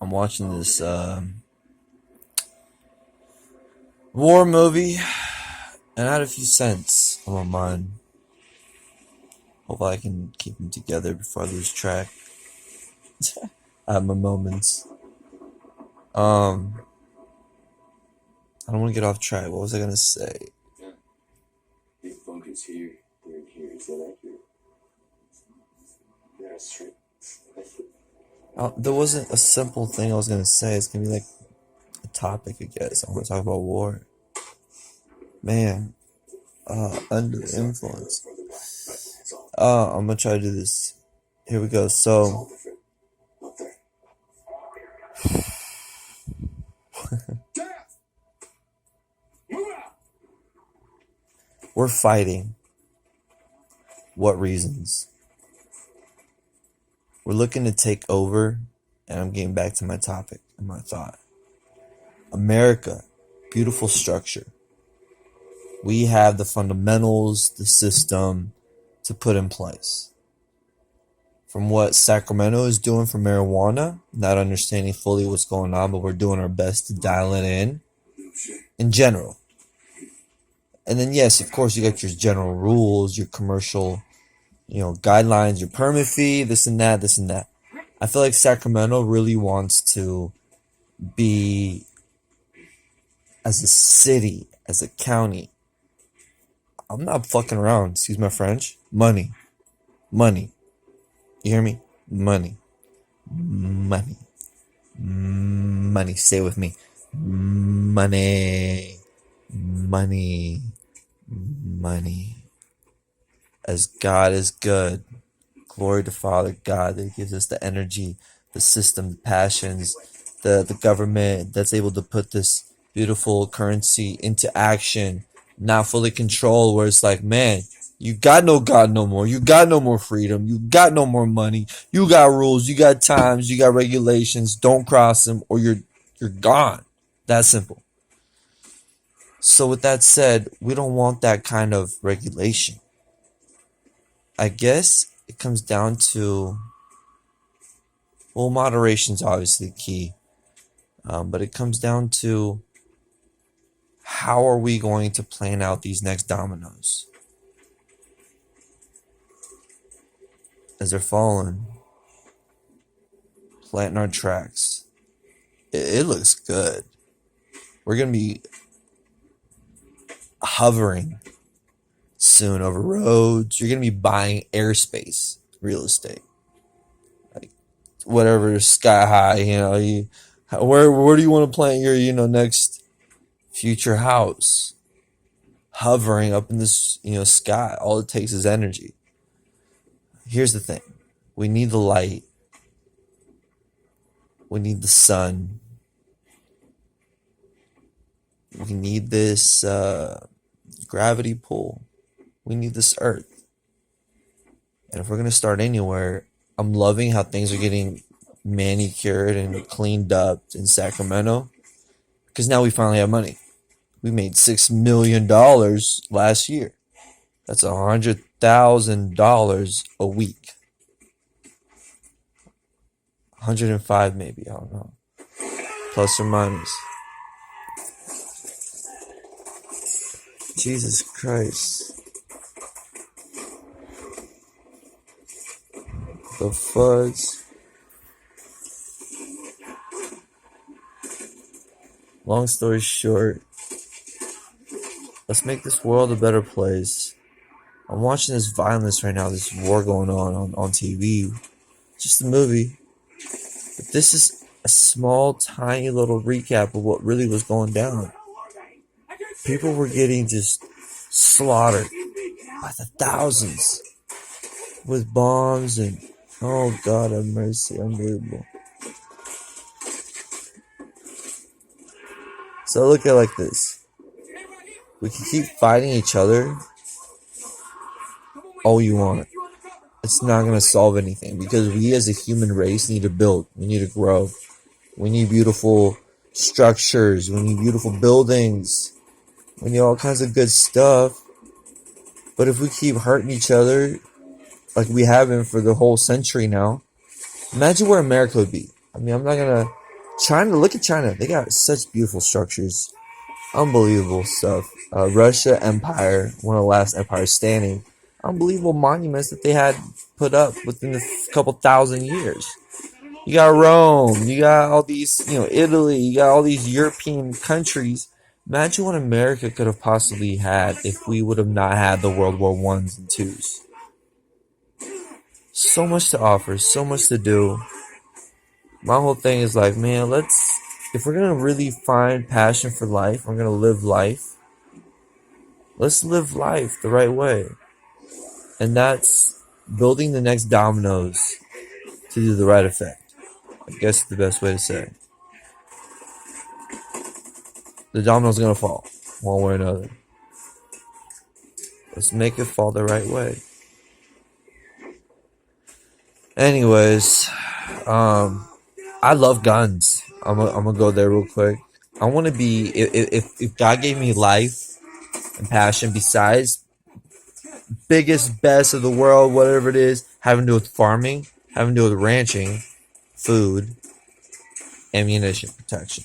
I'm watching this war movie, and I had a few cents on my mind. Hopefully, I can keep them together before I lose track. I have my moments. I don't want to get off track. What was I gonna say? Big bunkers here, they're in here. Is that accurate? Yeah, that's true. There wasn't a simple thing I was gonna say. It's gonna be like a topic, I guess. I'm gonna talk about war. Man, under the influence. I'm gonna try to do this. Here we go. So, Up there. Move out! we're fighting. What reasons? We're looking to take over, and I'm getting back to my topic and my thought. America, beautiful structure. We have the fundamentals, the system to put in place. From what Sacramento is doing for marijuana, not understanding fully what's going on, but we're doing our best to dial it in general. And then, yes, of course, you got your general rules, your commercial, guidelines, your permit fee, this and that, this and that. I feel like Sacramento really wants to be, as a city, as a county. I'm not fucking around, excuse my French. Money. Money. You hear me? Money. Money. Money. Stay with me. Money. Money. Money. As God is good. Glory to Father God that gives us the energy, the system, the passions, the government that's able to put this beautiful currency into action, not fully controlled, where it's like, man, you got no God no more. You got no more freedom. You got no more money. You got rules. You got times. You got regulations. Don't cross them or you're gone. That simple. So with that said, we don't want that kind of regulation. I guess it comes down to, well, moderation's obviously key, but it comes down to how are we going to plan out these next dominoes as they're falling, planting our tracks. It looks good. We're gonna be hovering soon over roads. You're gonna be buying airspace, real estate, like whatever, sky high. Where do you want to plant your next future house? Hovering up in this sky. All it takes is energy. Here's the thing: we need the light. We need the sun. We need this gravity pull. We need this earth. And if we're going to start anywhere, I'm loving how things are getting manicured and cleaned up in Sacramento, because now we finally have money. We made $6 million last year. That's $100,000 a week. 105 maybe, I don't know. Plus or minus. Jesus Christ. The fudge. Long story short, let's make this world a better place. I'm watching this violence right now, this war going on TV. Just a movie. But this is a small, tiny little recap of what really was going down. People were getting just slaughtered by the thousands with bombs and, oh God have mercy, unbelievable. So I look at it like this. We can keep fighting each other all you want. It's not going to solve anything, because we as a human race need to build. We need to grow. We need beautiful structures. We need beautiful buildings. We need all kinds of good stuff. But if we keep hurting each other like we have been for the whole century now, imagine where America would be. I mean, I'm not going to China, look at China. They got such beautiful structures. Unbelievable stuff. Russia Empire, one of the last empires standing. Unbelievable monuments that they had put up within a couple thousand years. You got Rome, you got all these, Italy, you got all these European countries. Imagine what America could have possibly had if we would have not had the World War Ones and Twos. So much to offer, so much to do. My whole thing is like, man, if we're gonna really find passion for life, we're gonna live life. Let's live life the right way, and that's building the next dominoes to do the right effect. I guess it's the best way to say it. The domino's gonna fall, one way or another. Let's make it fall the right way. Anyways, I love guns. I'm gonna go there real quick. I want to be, if God gave me life and passion besides biggest, best of the world, whatever it is, having to do with farming, having to do with ranching, food, ammunition, protection.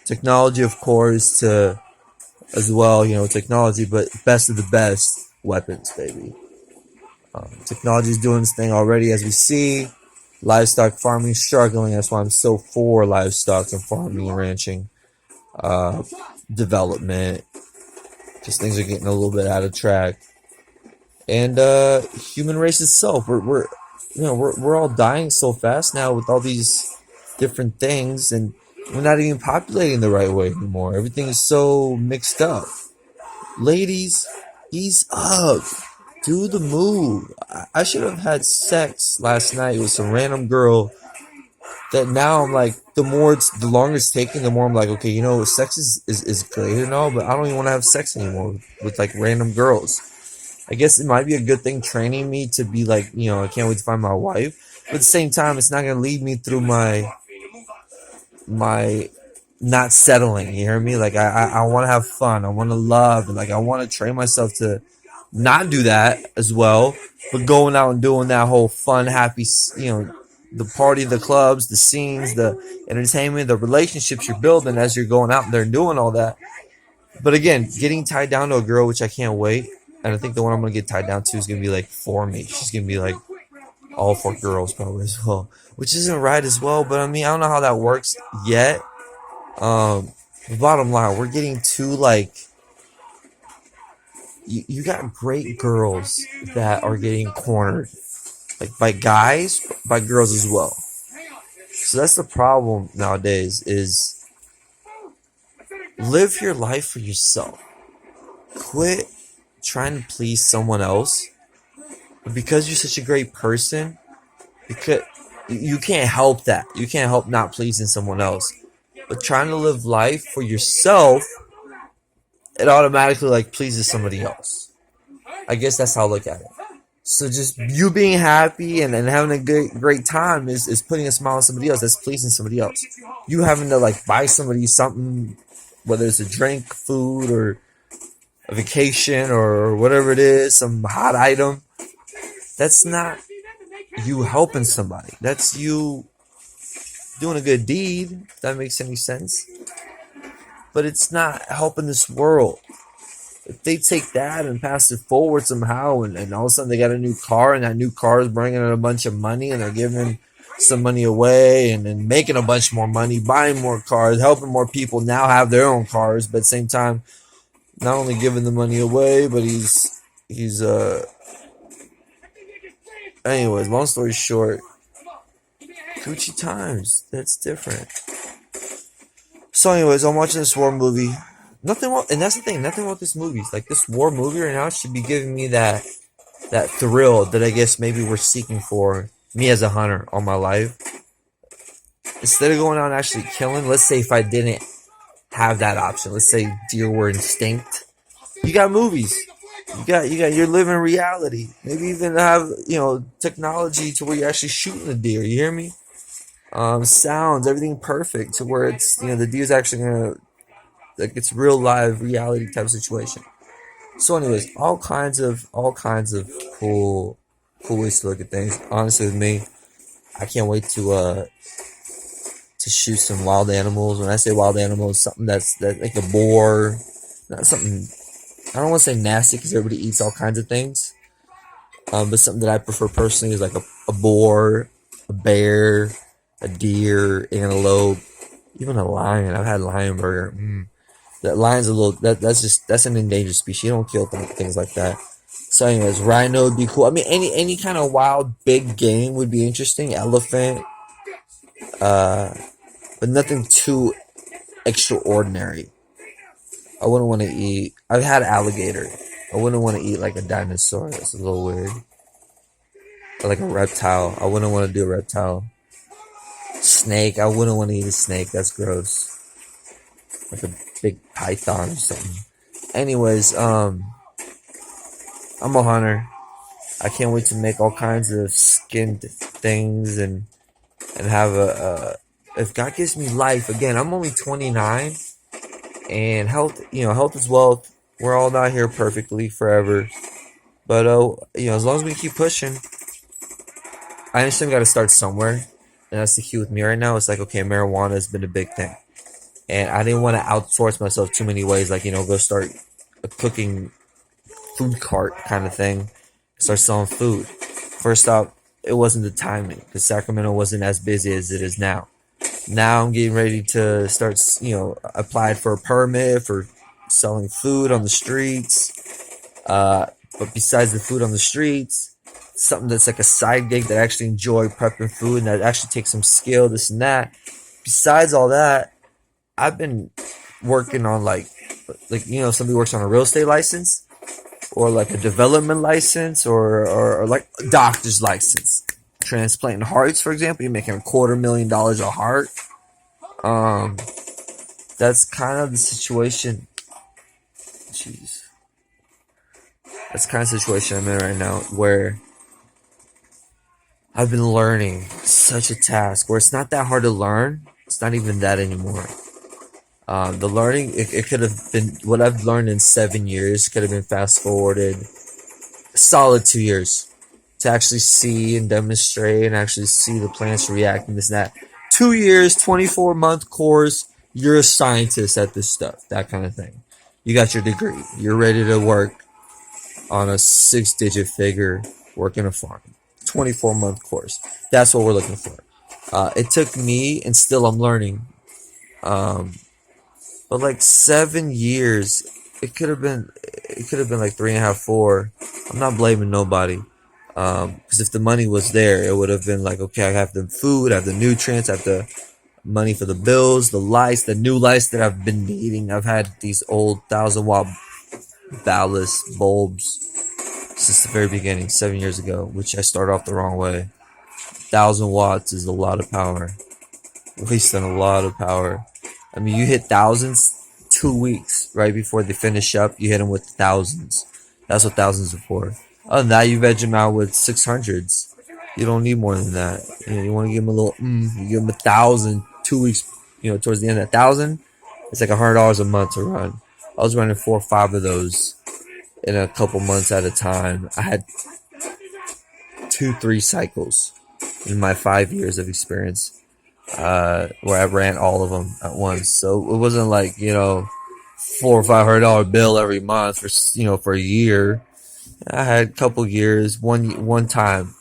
Technology, of course, as well, technology, but best of the best, weapons, baby. Technology is doing this thing already, as we see. Livestock farming struggling. That's why I'm so for livestock and farming and ranching development, because things are getting a little bit out of track. And human race itself, we're all dying so fast now with all these different things, and we're not even populating the right way anymore. Everything is so mixed up. Ladies, ease up. Do the move. I should have had sex last night with some random girl that now I'm like, the longer it's taking, the more I'm like, okay, sex is great and all, but I don't even want to have sex anymore with like random girls. I guess it might be a good thing training me to be like, I can't wait to find my wife. But at the same time, it's not going to lead me through my not settling. You hear me? Like, I want to have fun. I want to love. And like, I want to train myself to not do that as well, but going out and doing that whole fun, happy, the party, the clubs, the scenes, the entertainment, the relationships you're building as you're going out there and doing all that. But again, getting tied down to a girl, which I can't wait. And I think the one I'm going to get tied down to is going to be like for me. She's going to be like all for girls probably as well, which isn't right as well. But I mean, I don't know how that works yet. Bottom line, we're getting too like, you got great girls that are getting cornered, like by guys, by girls as well. So that's the problem nowadays, is live your life for yourself. Quit trying to please someone else. But because you're such a great person, because you can't help that. You can't help not pleasing someone else. But trying to live life for yourself, it automatically like pleases somebody else. I guess that's how I look at it. So just you being happy and having a great time is putting a smile on somebody else. That's pleasing somebody else. You having to like buy somebody something, whether it's a drink, food, or a vacation, or whatever it is, some hot item. That's not you helping somebody. That's you doing a good deed, if that makes any sense. But it's not helping this world. If they take that and pass it forward somehow, and all of a sudden they got a new car, and that new car is bringing in a bunch of money, and they're giving some money away, and making a bunch more money, buying more cars, helping more people now have their own cars, but at the same time, not only giving the money away, but he's anyways, long story short, Gucci times, that's different. So anyways, I'm watching this war movie. Nothing wrong, and that's the thing, nothing wrong with this movie. Like, this war movie right now should be giving me that thrill that I guess maybe we're seeking for, me as a hunter all my life. Instead of going out and actually killing, let's say if I didn't have that option, let's say deer were extinct, you got movies. You're living reality. Maybe even have, technology to where you're actually shooting the deer. You hear me? Sounds, everything perfect to where it's, the deer's actually gonna, like, it's real live reality type situation. So anyways, all kinds of cool ways to look at things. Honestly, with me, I can't wait to to shoot some wild animals. When I say wild animals, something that's like a boar, not something. I don't want to say nasty because everybody eats all kinds of things. But something that I prefer personally is like a boar, a bear, a deer, antelope, even a lion. I've had lion burger. That lion's a little that's an endangered species. You don't kill things like that. So, anyways, rhino would be cool. I mean, any kind of wild big game would be interesting. Elephant, uh, but nothing too extraordinary. I wouldn't want to eat. I've had alligator. I wouldn't want to eat like a dinosaur. That's a little weird. Or like a reptile. I wouldn't want to do a reptile. Snake. I wouldn't want to eat a snake. That's gross. Like a big python or something. Anyways, I'm a hunter. I can't wait to make all kinds of skinned things and have a if God gives me life again. I'm only 29, and health is wealth. We're all not here perfectly forever, but as long as we keep pushing, I understand we got to start somewhere, and that's the key with me right now. It's like, okay, marijuana has been a big thing, and I didn't want to outsource myself too many ways, like go start a cooking food cart kind of thing, start selling food. First off, it wasn't the timing because Sacramento wasn't as busy as it is now. Now I'm getting ready to start, applied for a permit for selling food on the streets. But besides the food on the streets, something that's like a side gig that I actually enjoy prepping food and that actually takes some skill, this and that. Besides all that, I've been working on like somebody works on a real estate license or like a development license or like a doctor's license. Transplanting hearts, for example, you're making $250,000 a heart. That's kind of the situation. Jeez. That's the kind of situation I'm in right now where I've been learning such a task where it's not that hard to learn. It's not even that anymore. The learning, it could have been what I've learned in 7 years, could have been fast forwarded a solid 2 years to actually see and demonstrate and actually see the plants react and this and that. 2 years, 24-month course, you're a scientist at this stuff, that kind of thing. You got your degree. You're ready to work on a 6-digit figure, work in a farm. 24-month course. That's what we're looking for. It took me, and still I'm learning, but like 7 years, it could have been like 3.5, 4. I'm not blaming nobody. Because if the money was there, it would have been like, okay, I have the food, I have the nutrients, I have the money for the bills, the lights, the new lights that I've been needing. I've had these old 1,000-watt ballast bulbs since the very beginning, 7 years ago, which I started off the wrong way. 1,000 watts is a lot of power. Wasting a lot of power. I mean, you hit thousands 2 weeks right before they finish up. You hit them with thousands. That's what thousands are for. Other than that, you veg them out with 600s. You don't need more than that. You want to give them a little, you give them 1,000, 2 weeks, towards the end of 1,000, it's like $100 a month to run. I was running 4 or 5 of those in a couple months at a time. I had 2-3 cycles in my 5 years of experience, where I ran all of them at once. So it wasn't like, $400 or $500 bill every month for a year. I had a couple years, one time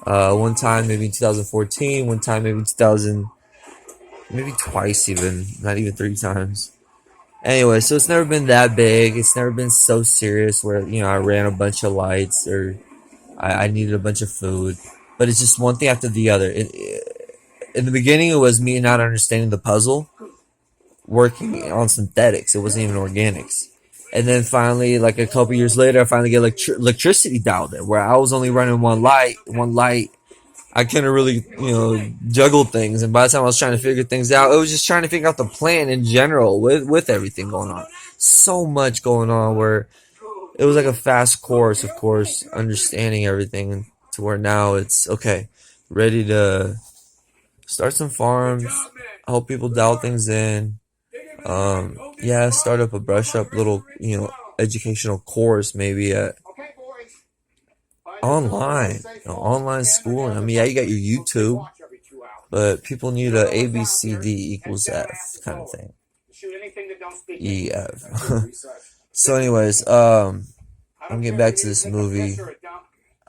maybe in 2014, one time maybe in 2000, maybe twice even, not even 3 times. Anyway, so it's never been that big. It's never been so serious where, I ran a bunch of lights or I needed a bunch of food. But it's just one thing after the other. In the beginning, it was me not understanding the puzzle, working on synthetics. It wasn't even organics. And then finally, like a couple years later, I finally get electricity dialed in, where I was only running one light. I couldn't really, juggle things. And by the time I was trying to figure things out, it was just trying to figure out the plan in general with everything going on. So much going on where it was like a fast course, of course, understanding everything to where now it's, okay, ready to start some farms, help people dial things in. Start up a brush up little, educational course maybe at online schooling. I mean, yeah, you got your YouTube. But people need a A B C D equals F kind of thing. E F. So, anyways, I'm getting back to this movie.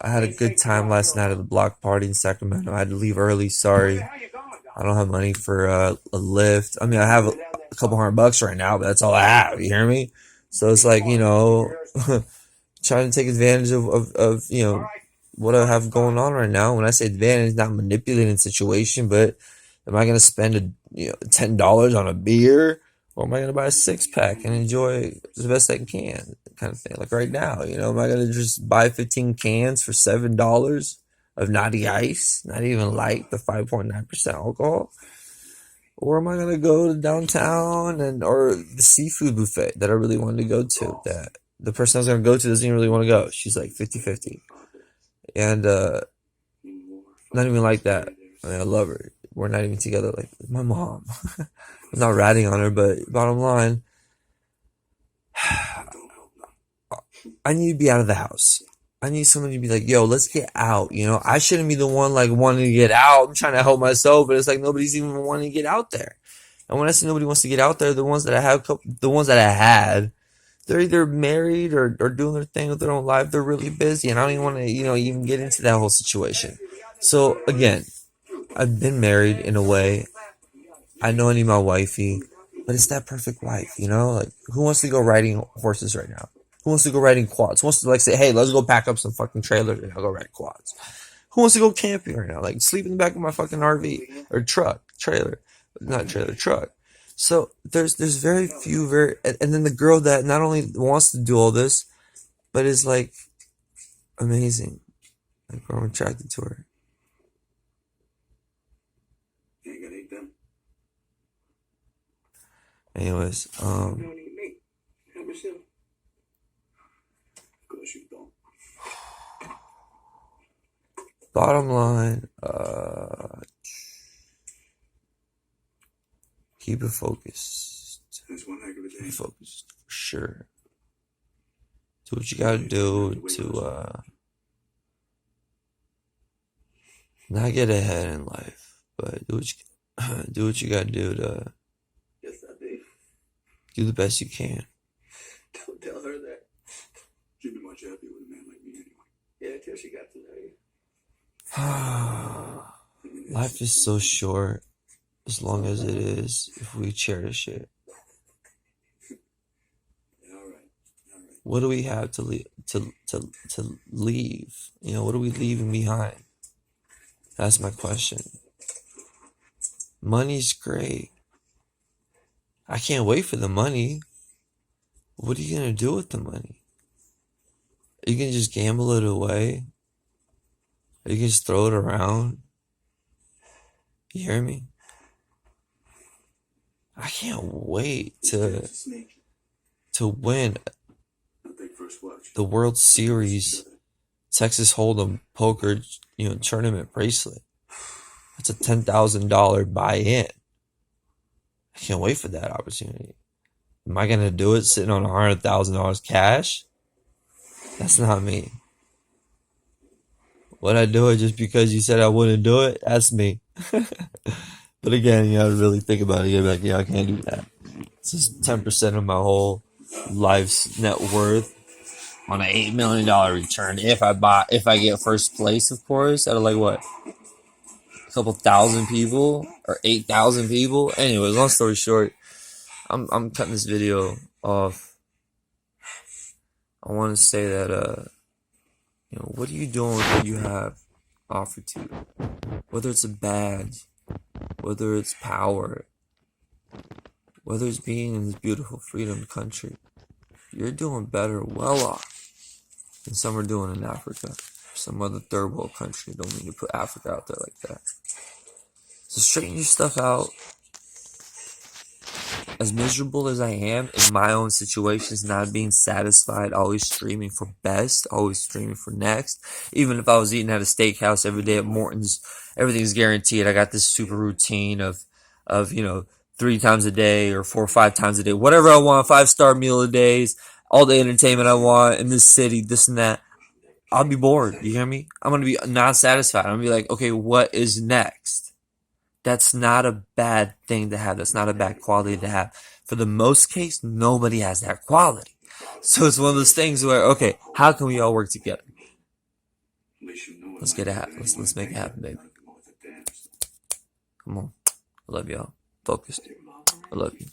I had a good time last night at the block party in Sacramento. I had to leave early. Sorry, I don't have money for a lift. I mean, I have a couple $100 right now, but that's all I have. You hear me? So it's like, trying to take advantage of what I have going on right now. When I say advantage, not manipulating the situation, but am I gonna spend $10 on a beer, or am I gonna buy a 6-pack and enjoy the best I can, kind of thing? Like right now, am I gonna just buy 15 cans for $7 of Naughty Ice, not even light, the 5.9% alcohol? Or am I gonna go to downtown or the seafood buffet that I really wanted to go to, that the person I was gonna go to doesn't even really want to go? She's like 50-50. And not even like that. I mean, I love her. We're not even together like my mom. I'm not ratting on her, but bottom line, I need to be out of the house. I need somebody to be like, yo, let's get out. I shouldn't be the one like wanting to get out. I'm trying to help myself, but it's like nobody's even wanting to get out there. And when I say nobody wants to get out there, the ones that I had, they're either married or doing their thing with their own life. They're really busy, and I don't even want to, even get into that whole situation. So again, I've been married in a way. I know I need my wifey, but it's that perfect wife, Like, who wants to go riding horses right now? Who wants to go riding quads? Who wants to say, hey, let's go pack up some fucking trailers and I'll go ride quads? Who wants to go camping right now? Like, sleep in the back of my fucking RV or truck, truck. So there's very few, and then the girl that not only wants to do all this, but is like amazing. Like, I'm attracted to her. Anyways, bottom line, keep it focused. Keep it focused, for sure. Do what you gotta do to not get ahead in life, but do what you gotta do to do the best you can. Don't tell her that. She'd be much happier with a man like me anyway. Yeah, until she got to know you. Life is so short, as long as it is, if we cherish it. All right. What do we have to leave? What are we leaving behind? That's my question. Money's great. I can't wait for the money. What are you gonna do with the money? Are you gonna just gamble it away? Are you gonna just throw it around? You hear me? I can't wait to win the World Series Texas Hold'em poker, tournament bracelet. That's a $10,000 buy-in. I can't wait for that opportunity. Am I gonna do it sitting on $100,000 cash? That's not me. Would I do it just because you said I wouldn't do it? That's me. But again, you have to really think about it. You're like, yeah, I can't do that. It's just 10% of my whole life's net worth on an $8 million return. If I get first place, of course, out of like what? A couple thousand people or 8,000 people. Anyways, long story short, I'm cutting this video off. I want to say that what are you doing with what you have offered to you? Whether it's a badge, whether it's power, whether it's being in this beautiful freedom country, you're doing better, well off, than some are doing in Africa, some other third world country. Don't mean to put Africa out there like that. So straighten your stuff out. As miserable as I am in my own situations, not being satisfied, always streaming for best, always streaming for next. Even if I was eating at a steakhouse every day at Morton's, everything's guaranteed. I got this super routine of 3 times a day or 4 or 5 times a day, whatever I want, 5-star meal a days, all the entertainment I want in this city, this and that. I'll be bored. You hear me? I'm going to be not satisfied. I'm going to be like, okay, what is next? That's not a bad thing to have. That's not a bad quality to have. For the most case, nobody has that quality. So it's one of those things where, okay, how can we all work together? Let's get it happen. Let's make it happen, baby. Come on. I love y'all. Focused. I love you.